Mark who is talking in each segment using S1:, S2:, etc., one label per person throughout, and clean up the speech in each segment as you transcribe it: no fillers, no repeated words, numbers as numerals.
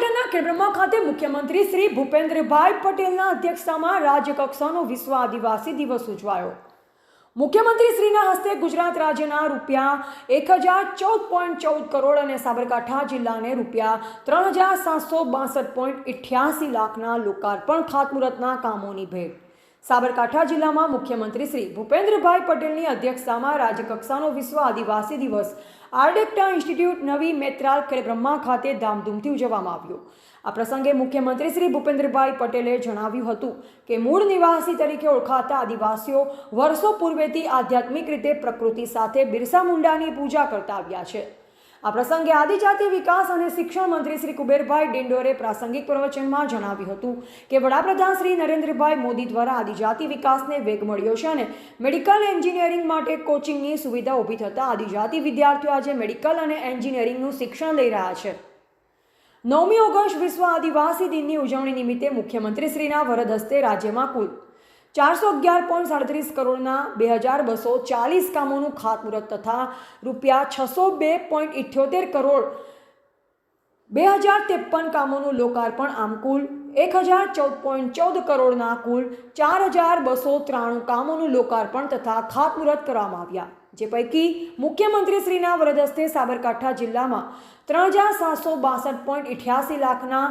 S1: સાબરકાંઠાના ખેડબ્રહ્મા ખાતે મુખ્યમંત્રી શ્રી ભૂપેન્દ્રભાઈ પટેલના અધ્યક્ષતામાં રાજ્યકક્ષાનો વિશ્વ આદિવાસી દિવસ ઉજવાયો। મુખ્યમંત્રી શ્રીના હસ્તે ગુજરાત રાજ્યના ₹1014.14 કરોડ અને સાબરકાંઠા જિલ્લાને ₹3762.88 લાખના લોકાર્પણ ખાતમુહૂર્તના કામોની ભેટ। સાબરકાંઠા જિલ્લામાં મુખ્યમંત્રી શ્રી ભૂપેન્દ્રભાઈ પટેલની અધ્યક્ષતામાં રાજ્યકક્ષાનો વિશ્વ આદિવાસી દિવસ આર્ડેક્ટા ઇન્સ્ટિટ્યૂટ નવી મેત્રાલ ખેડબ્રહ્મા ખાતે ધામધૂમથી ઉજવવામાં આવ્યો। આ પ્રસંગે મુખ્યમંત્રી શ્રી ભૂપેન્દ્રભાઈ પટેલે જણાવ્યું હતું કે મૂળ નિવાસી તરીકે ઓળખાતા આદિવાસીઓ વર્ષો પૂર્વેથી આધ્યાત્મિક રીતે પ્રકૃતિ સાથે બિરસા મુંડાની પૂજા કરતા આવ્યા છે। આ પ્રસંગે આદિજાતિ વિકાસ અને શિક્ષણ મંત્રી શ્રી કુબેરભાઈ ડિંડોરે પ્રાસંગિક પ્રવચનમાં જણાવ્યું હતું કે વડાપ્રધાન શ્રી નરેન્દ્રભાઈ મોદી દ્વારા આદિજાતિ વિકાસને વેગ મળ્યો છે અને મેડિકલ એન્જિનિયરિંગ માટે કોચિંગની સુવિધા ઊભી થતાં આદિજાતિ વિદ્યાર્થીઓ આજે મેડિકલ અને એન્જિનિયરિંગનું શિક્ષણ લઈ રહ્યા છે। 9મી ઓગસ્ટ વિશ્વ આદિવાસી દિનની ઉજવણી નિમિત્તે મુખ્યમંત્રી શ્રીના વરદ હસ્તે રાજ્યમાં કુલ 411.37 કરોડના 2240 કામોનું ખાતમુહૂર્ત તથા ₹602.78 કરોડ 2053 કામોનું લોકાર્પણ આમ કુલ 1014.14 કરોડના કુલ 4293 કામોનું લોકાર્પણ તથા ખાતમુહૂર્ત કરવામાં આવ્યા। જે પૈકી મુખ્યમંત્રી શ્રીના વરદ હસ્તે સાબરકાંઠા જિલ્લામાં 3762.88 લાખના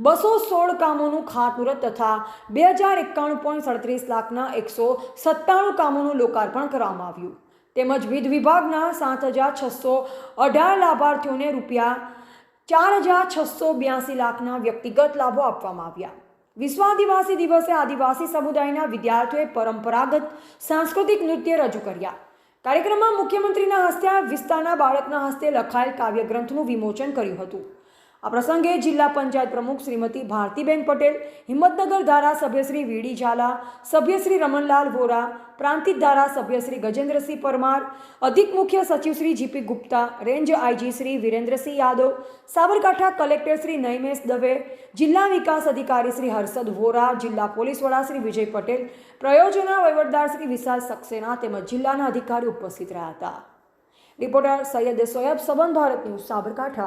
S1: 216 કામોનું ખાતમુહૂર્ત તથા 2091.37 લાખના 197 કામોનું લોકાર્પણ કરવામાં આવ્યું। તેમજ વિવિધ વિભાગના 7618 લાભાર્થીઓને ₹4682 લાખના વ્યક્તિગત લાભો આપવામાં આવ્યા। વિશ્વ આદિવાસી દિવસે આદિવાસી સમુદાયના વિદ્યાર્થીઓએ પરંપરાગત સાંસ્કૃતિક નૃત્ય રજૂ કર્યા। કાર્યક્રમમાં મુખ્યમંત્રીના હસ્તે વિસ્તારના બાળકના હસ્તે લખાયેલ કાવ્યગ્રંથનું વિમોચન કર્યું હતું। આ પ્રસંગે જિલ્લા પંચાયત પ્રમુખ શ્રીમતી ભારતીબેન પટેલ, હિંમતનગર ધારાસભ્ય શ્રી વીડી ઝાલા, સભ્ય શ્રી રમણલાલ વોરા, પ્રાંતિજ ધારાસભ્ય શ્રી ગજેન્દ્રસિંહ પરમાર, અધિક મુખ્ય સચિવ Shri GP Gupta, range IG Shri Virendrasinh Yadav, Sabarkantha collector Shri Naimesh Dave, જિલ્લા વિકાસ અધિકારી શ્રી હર્ષદ વોરા, જિલ્લા પોલીસ વડા શ્રી વિજય પટેલ, પ્રયોજના વહીવટદાર શ્રી વિશાલ સક્સેના તેમજ જિલ્લાના અધિકારીઓ ઉપસ્થિત રહ્યા હતા। રિપોર્ટર સૈયદ સોયબ, સંબંધ ભારત ન્યૂઝ, સાબરકાંઠા।